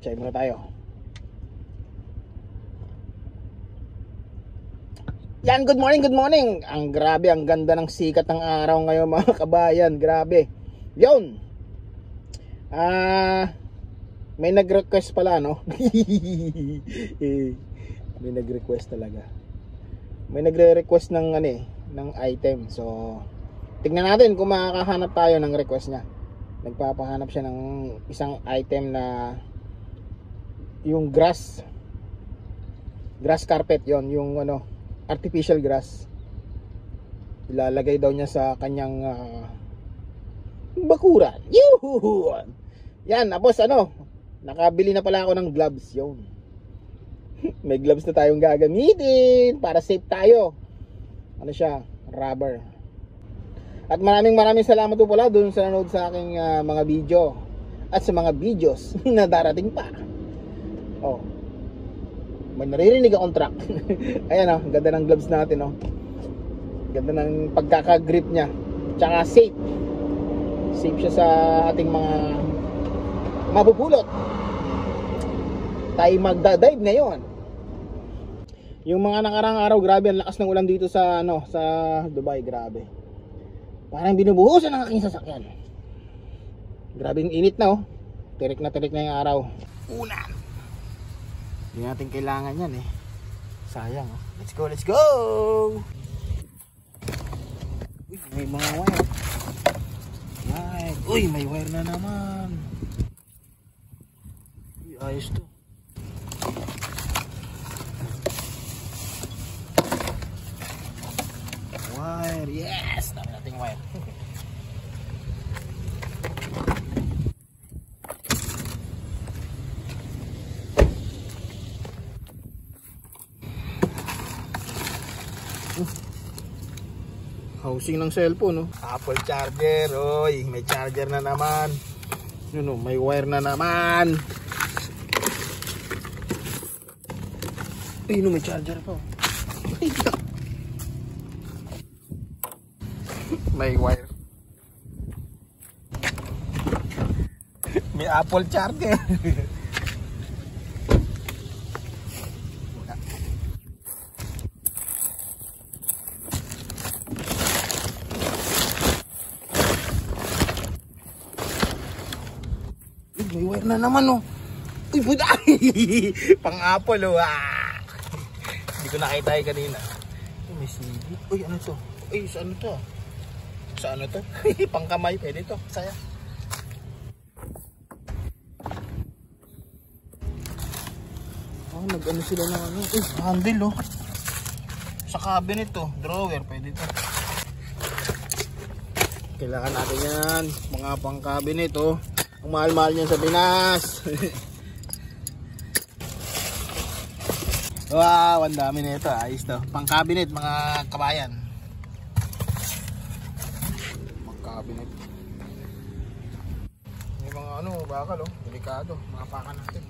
Chay muna tayo. Yan, good morning, good morning. Ang grabe, ang ganda ng sikat ng araw ngayon mga kabayan. Grabe. Yun. May nag-request pala, no? May nag-request talaga. May nagre-request ng ng item. So, tignan natin kung makakahanap tayo ng request niya. Nagpapahanap siya ng isang item na yung grass carpet, yon, yung artificial grass. Ilalagay daw niya sa kanyang bakuran. Yuhu! Yan, tapos nakabili na pala ako ng gloves, yun. May gloves na tayong gagamitin para safe tayo. Ano siya? Rubber. At maraming salamat po pala dun sa nanood sa aking mga video at sa mga videos na darating pa. Oh. May naririnig akong truck. Ayan ang ganda ng gloves natin, Ganda ng pagkaka-grip niya. Tsaka safe. Safe siya sa ating mga mapupulot. Tayo magda-dive ngayon. Yung mga nakarang araw, grabe ang lakas ng ulan dito sa sa Dubai, grabe. Parang binubuhusan ang aking sasakyan. Grabe yung init na, Tirik na yung araw. Unan. Hindi natin kailangan yan, Sayang, Let's go, let's go! Uy, may mga wire. Right. Uy, may wire na naman. Uy, ayos to. Wire, yes! Dami nating wire. Housing ng cellphone, Apple charger. Oy, may charger na naman. Yun, may wire na naman. Ay, may charger pa. May wire. May Apple charger. May wire na naman, Uy, puta! Pang Apple, Hindi ko nakita kanina. May CD. Uy, ano to? Uy, saan to? Saan to? Pang kamay, pwede to. Saya. Nag-ano sila ng Uy, handle, sa cabinet to. Drawer, pwede to. Kailangan natin yan. Mga pang cabinet, Ang mahal-mahal niyan sa Pinas. Wow, ang dami na ito. Ayos to. Pang cabinet, mga kabayan. Pang cabinet. May mga bakal, delikado. Mga paka natin.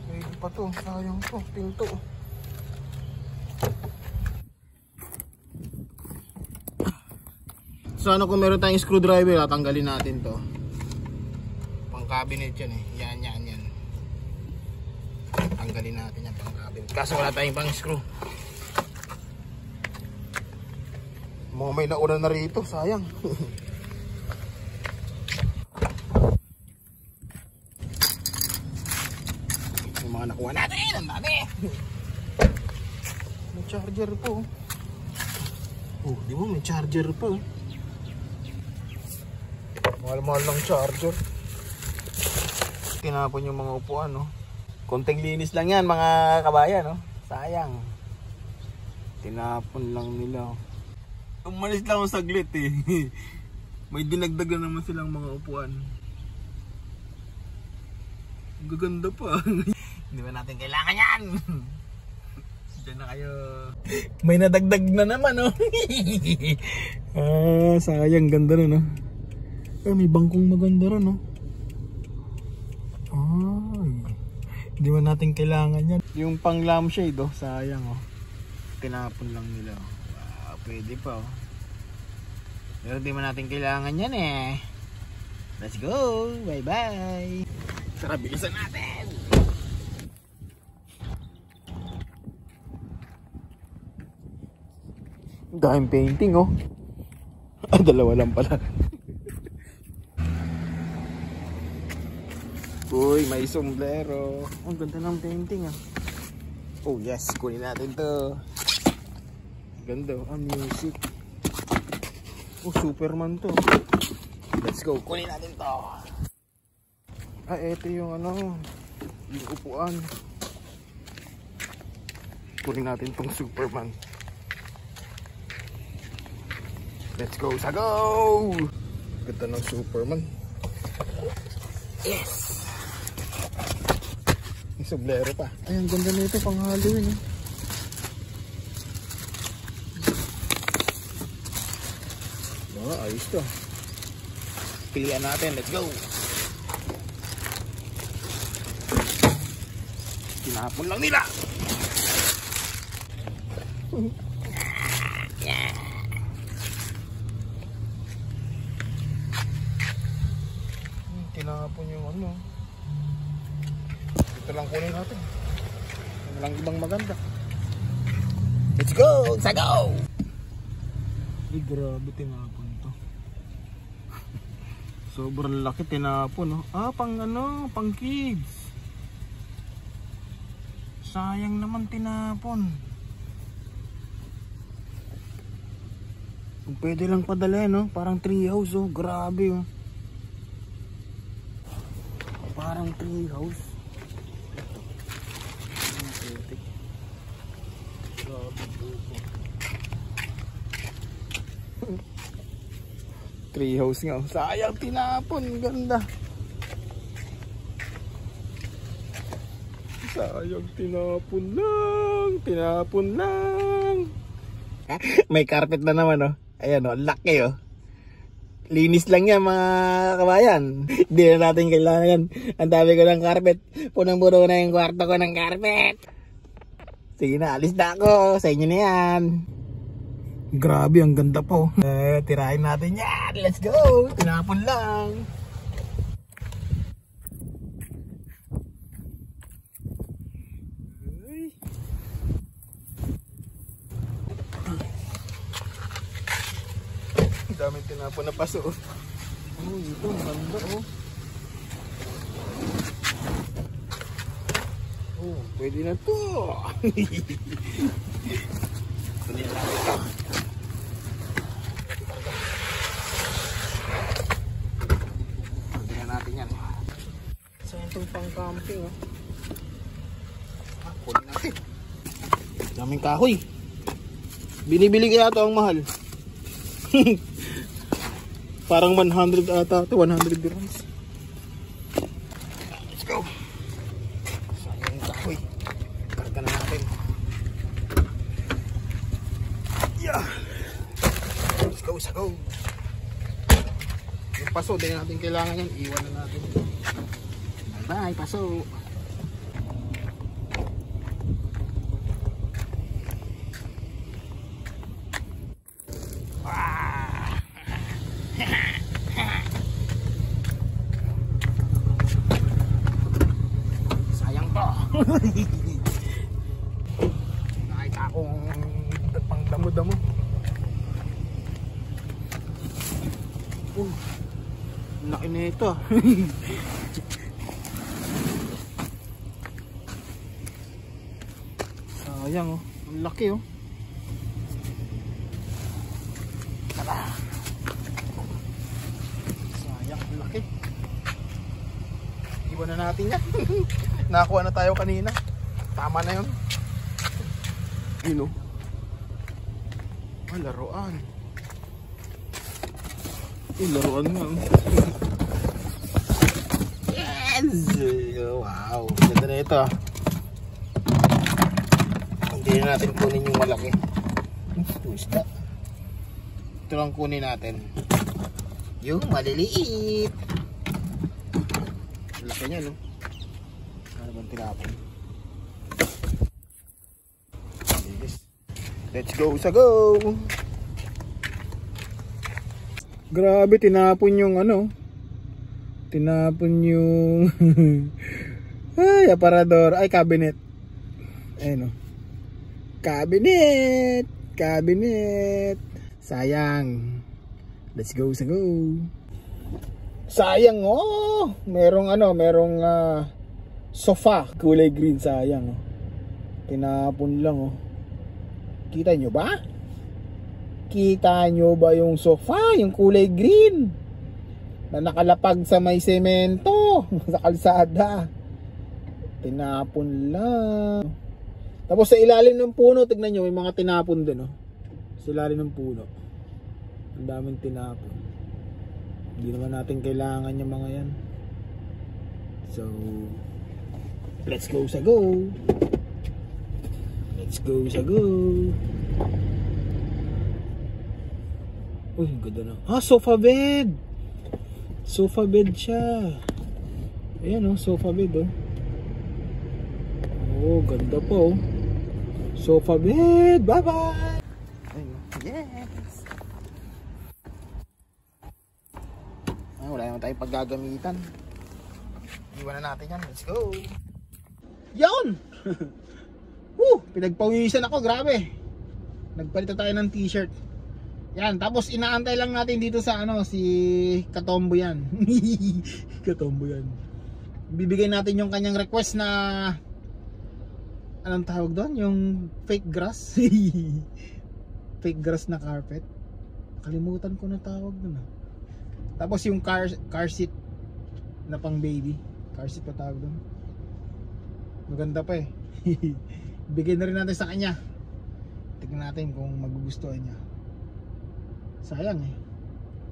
Pwede pa to. Sayang to. Pinto. So kung meron tayong screwdriver, tatanggalin natin to. Pang cabinet yan, Yan. Tanggalin natin yan pang cabinet. Kaso wala tayong pang screw. May nauna na rito, sayang. Yung mga nakuha natin, ang dami. May charger po. Di ba may charger po? Mahal-mahal ng charger. Tinapon yung mga upuan, Konting linis lang yan, mga kabayan, Sayang. Tinapon lang nila. Umalis lang ako saglit, May dinagdagan naman silang mga upuan. Gaganda pa. Hindi ba natin kailangan yan? Diyan na kayo. May nadagdag na naman, sayang, ganda na, may bangkong maganda rin, Hindi ba natin kailangan yan. Yung pang lampshade, sayang, tinapon lang nila. Wow, pwede pa, Pero hindi ba natin kailangan yan, Let's go, bye bye. Tara, bilisan natin. Daming painting oh. Dalawa lang pala. Uy, may sombrero. Ang ganda ng painting ah. Oh yes, kunin natin to. Ganda oh, music. Oh, Superman to. Let's go, kunin natin to. Ah, eto yung ano, yung upuan. Kunin natin tong Superman. Let's go, sa go! Ganda ng Superman. Yes! May sombrero pa. Ay, ang ganda nito pang Halloween eh. Oh, ayos to. Pilihan natin, let's go! Tinapon lang nila! Tinapon yung ano. Ito lang kunin natin. Walang ibang maganda. Let's go! Sa go! Ay, grabe tinapon to. Sobrang laki tinapon, no? Ah, pang ano, pang kids. Sayang naman tinapon. Kung pwede lang padala, no? Parang treehouse, oh. Grabe, oh. Parang treehouse. Treehouse nga. Sayang tinapon. Ganda. Sayang tinapon lang. Tinapon lang. May carpet na naman oh. Ayan oh. Laki oh. Linis lang yan mga kabayan. Hindi na natin kailangan. Ang dami ko ng carpet. Punang-puno na yung kwarto ko ng carpet. Sige na, alis na ako. Sa inyo na yan. Grabe, ang ganda po. Tirahin natin yan. Let's go. Tinapon lang. Daming tinapon na paso. Oh, ito, ganda oh. Oh, pwede na to. Kunin natin ito. Kunin na natin yan. Saan itong pang camping oh. Kunin natin. Daming kahoy. Binibili kaya ito ang mahal. Parang 100 ata ito, 100 dirhams. Let's go. Sayang yung kahoy. Karga na natin. Yeah. Let's go, sa go. Yung paso, din natin kailangan yan. Iwan na natin. Bye bye, paso. Sayang to. Nakita akong pang damo-damo. Laki na ito. Sayang oh. Ang laki oh. Tara. Sayang, ang laki. Iwan na natin yan. Nakakuha na tayo kanina. Tama na yun. Yun o. Ah, laruan. Laruan nga. Yes! Wow. Ganda na ito. Hindi na natin kunin yung malaki. Isda. Ito lang kunin natin. Yung maliliit. Laki niya no. Ano bang tinapon? Let's go sa go. Grabe tinapon yung ano. Tinapon yung ay, aparador. Ay, cabinet. Ayun o. Cabinet. Cabinet. Sayang. Let's go sa go. Sayang oh. Merong sofa. Kulay green, sayang oh. Tinapon lang oh. Kita nyo ba? Kita nyo ba yung sofa? Yung kulay green na nakalapag sa may semento sa kalsada. Tinapon lang. Tapos sa ilalim ng puno, tignan nyo, may mga tinapon din, oh. Sa ilalim ng puno. Ang daming tinapon. Hindi naman natin kailangan yung mga yan. So, let's go sa go. Let's go sa go. Uy, ganda na. Sofa bed. Sofa bed siya. Ayan, oh, sofa bed, oh. Oh, ganda po. Sofa bed. Bye-bye. Yes. Wala naman tayong paggagamitan. Iwan na natin yan. Let's go. Yan. Pinagpawisan ako. Grabe. Nagpalitan tayo ng t-shirt. Yan. Tapos inaantay lang natin dito sa si Katombo yan. Katombo yan. Bibigay natin yung kanyang request na anong tawag doon? Yung fake grass. Fake grass na carpet. Kalimutan ko na tawag doon. Tapos yung car seat na pang baby. Car seat pa tawag doon. Maganda pa eh. Bigay na rin natin sa kanya. Tignan natin kung magugustuhan niya. Sayang eh.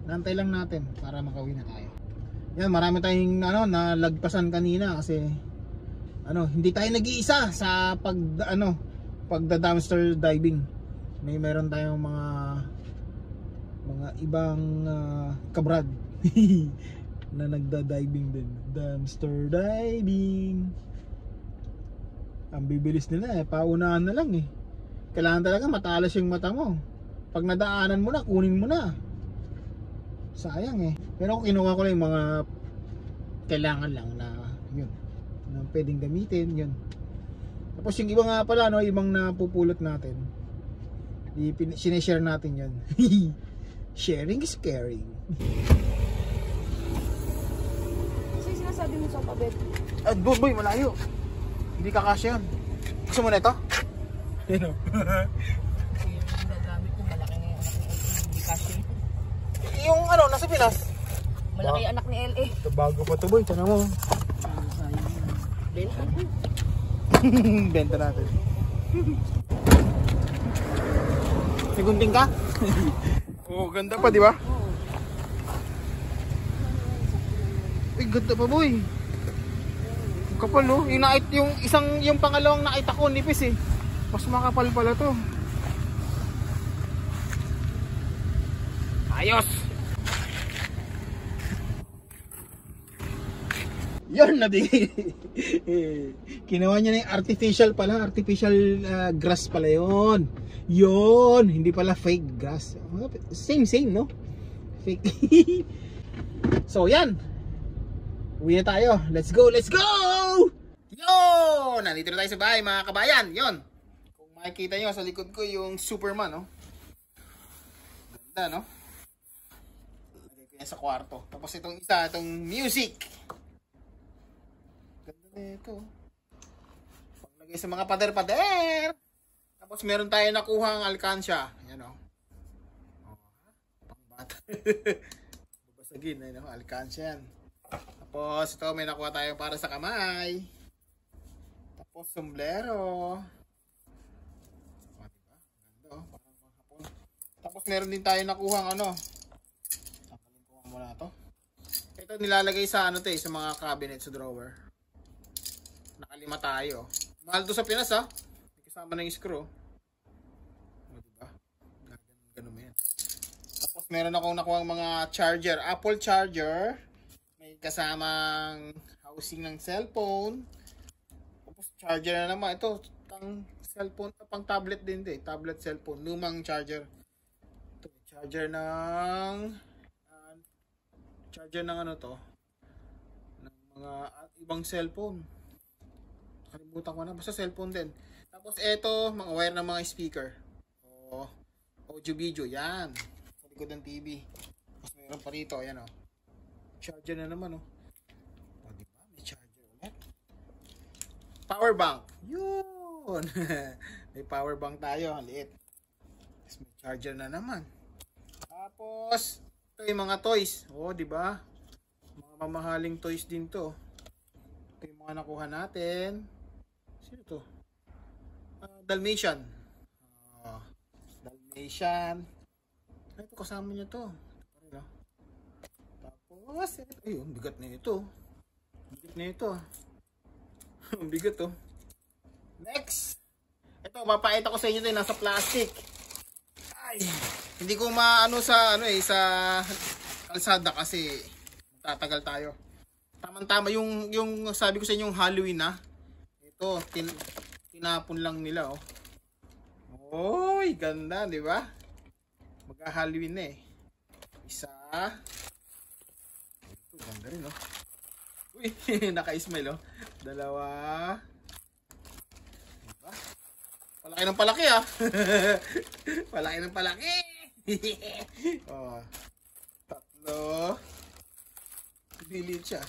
Nantay lang natin para makauwi na tayo. Yan, marami tayong nalagpasan kanina kasi hindi tayo nag-iisa sa pagda dumpster diving. Meron tayong mga ibang kabrad na nagda-diving din. Dumpster diving. Ang bibilis nila eh, paunahan na lang eh. Kailangan talaga matalas yung mata mo. Pag nadaanan mo na, kunin mo na. Sayang eh. Pero kung kinuha ko lang yung mga kailangan lang na yun, na pwedeng gamitin, yun. Tapos yung iba nga pala, ibang napupulot natin, sineshare natin yun. Sharing is caring. Kasi sinasabi mo sa pabed. Boy, malayo. Hindi kakasya yun. Gusto mo na ito? Yan o. Yung gagamit ko, malaki na yung anak ni LA. Hindi kasi. Yung nasa Pinas. Malaki yung anak ni LA. Ito bago pa ito boy, tanong mo. Benta. Benta natin. Sigunting ka? Ganda pa, di ba? Ay, ganda pa boy. Kapal no? Yung pangalawang nakita ko nipis eh. Mas makapal pala to. Ayos. Yun, kinuha niya na yung artificial pala. Artificial grass pala yun. Yun, hindi pala fake grass. Same, no? Fake. So, yan. Uwi na tayo. Let's go, let's go! Yun! Nandito na tayo sa bahay, mga kabayan. Yun. Kung makikita nyo sa likod ko yung Superman, no? Ganda, no? Lagay ko yan sa kwarto. Tapos itong music. Ganda na ito. Paglagay sa mga pader-pader. Tapos meron tayo nakuhang alkansya. Yan, o. Pangbata. Babasagin, ayun, alkansya yan. Tapos ito may nakuha tayo para sa kamay. Tapos sombrero. Diba? Ganda oh, parang mga hapon. Tapos meron din tayo nakuhang Sakalin ko muna to. Ito nilalagay sa sa mga cabinet sa drawer. Nakalima tayo. Mahal to sa Pinas ha. May kasama na yung screw. Diba? Ganun mo yan. Tapos meron akong nakuhang mga charger. Apple charger. Kasamang housing ng cellphone. Tapos charger na naman. Ito, pang cellphone, pang tablet din din. Tablet cellphone. Lumang charger. Ito, charger ng mga ibang cellphone. Nakalimutan ko na, basta cellphone din. Tapos eto, mga wire ng mga speaker. O, audio video, yan. Sa likod ng TV. Tapos meron pa rito, ayan o. Charger na naman o. O, diba? May charger ulit. Power bank. Yun. May power bank tayo, ang liit. Tapos may charger na naman. Tapos, ito yung mga toys. O, diba? Mga mamahaling toys din to. Ito yung mga nakuha natin. Sino to? Dalmatian. Dalmatian. Ay, ito kasama niya to. Tapos, ayun, bigat na ito. Bigat na ito. Bigat to. Next. Ito, papakita ko sa inyo ito. Nasa plastic. Ay, hindi ko maano sa sa kalsada kasi tatagal tayo. Tama-tama yung sabi ko sa inyo yung Halloween na. Ito, tinapon lang nila oh. Oy, ganda, di ba? Magka-Halloween na eh. Isa. Ito, ganda rin oh. Uy, naka-smile oh. Dalawa. Diba? Palaki ng palaki ah. Palaki ng palaki. Oh. Tatlo. Bilit siya.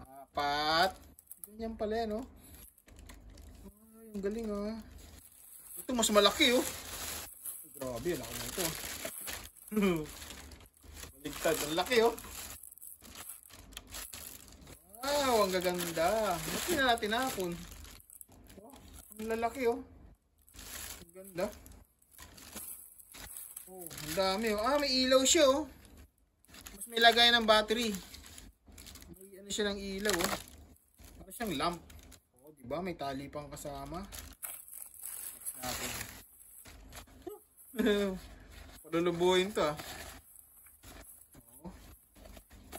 Apat. Ganyan pala yan, oh. Ay, ang galing, oh. Ito, mas malaki, oh. Grabe, laki na ito. Baligtad, ang laki, oh. Wow, ang gaganda. Bakit na natin napon? Oh, ang lalaki, oh. Ang ganda. Oh, ang dami, oh. Ah, may ilaw siya, oh. Mas may lagay ng battery. Ano siya ng ilaw oh. Para siyang lamp. Oh, di ba? May tali pang kasama. Next natin. Palulubuhin 'to ah. Oh.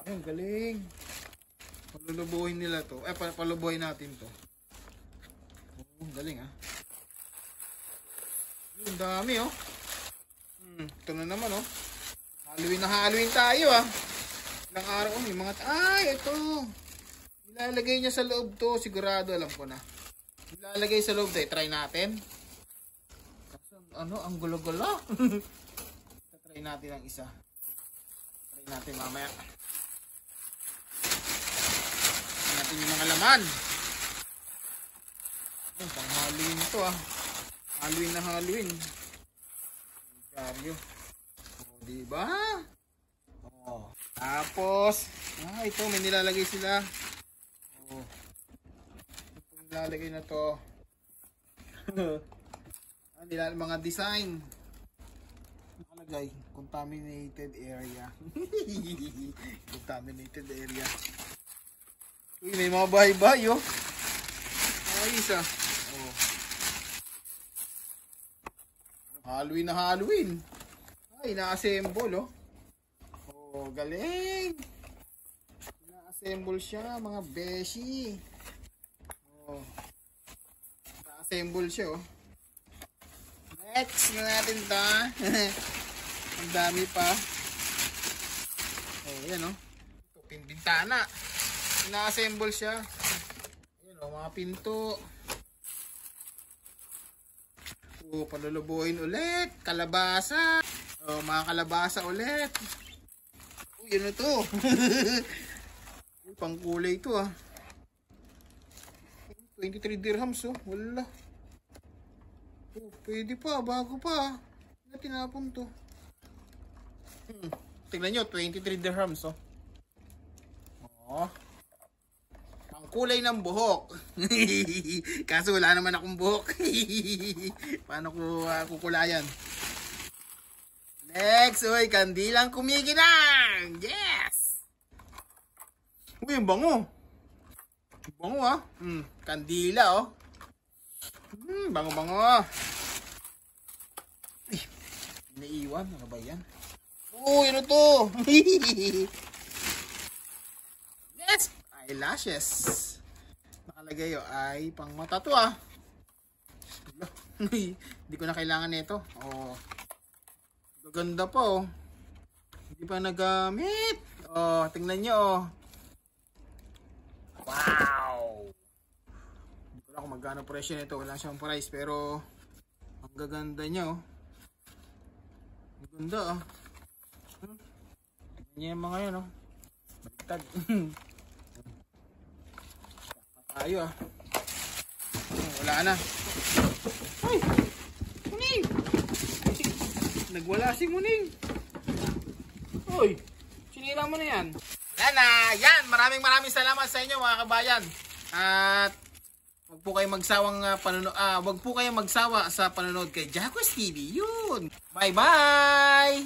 Ay, galing. Palulubuhin nila 'to. Palubuhin natin 'to. Oh, galing ah. Ang dami oh. Ito na naman oh. Halloween na Halloween tayo ah. Ilang araw oh, yung mga ito. Ilalagay niya sa loob to, sigurado alam ko na. Ilalagay sa loob, try natin. Kasi ano, ang gulo-gulo. Try natin ang isa. Try natin mamaya. Try natin yung mga laman. Pang Halloween to ah. Halloween na Halloween. Diaryo. Oh, diba? Oh. Tapos, ito may nilalagay sila. Oh. Ito nilalagay na to. Mga design. Nakalagay, contaminated area. Contaminated area. Uy, may mga bahay-bahay oh. Ayos ah. Oh. Halloween na Halloween. Ay, na-assemble oh. Oh, galing. Na-assemble siya, mga beshi. Oh. Na-assemble siya, oh. Next na natin ta. Ang dami pa. Oh, yan, oh. Ito, bintana. Na-assemble siya. Yan, oh, mga pinto. Oh, palulubuhin ulit. Kalabasa. Oh, mga kalabasa ulit. Yun na to. Pangkulay ito ah. 23 dirhams oh. Wala. Oh, pwede pa. Bago pa. Hindi na tinapon to. Tignan nyo. 23 dirhams oh. Oh. Pangkulay ng buhok. Kaso wala naman akong buhok. Paano ko kukulayan? Next, uy, kandilang kumikinang! Yes! Uy, ang bango. Bango ah. Kandila oh. Bango-bango. Naiiwan, ano ba yan? Uy, ano to? Yes! Eyelashes. Nakalagay oh, ay pang mata to ah. Hindi ko na kailangan nito. Oh. Ganda pa oh. Hindi pa nagamit. Oh, tingnan nyo oh. magkano presyo nito. Wala siyang price pero ang gaganda niya oh. Ang ganda oh. Tignan yung mga yan oh. Baliktad. Tayo ah. Wala na. Ay! Muning! Nagwala si Muning. Uy! Sinira mo na yan. Wala na. Yan! Maraming salamat sa inyo mga kabayan. At wag po kayong magsawang wag po kayong magsawa sa panonood kay Jacques TV. Yun! Bye-bye!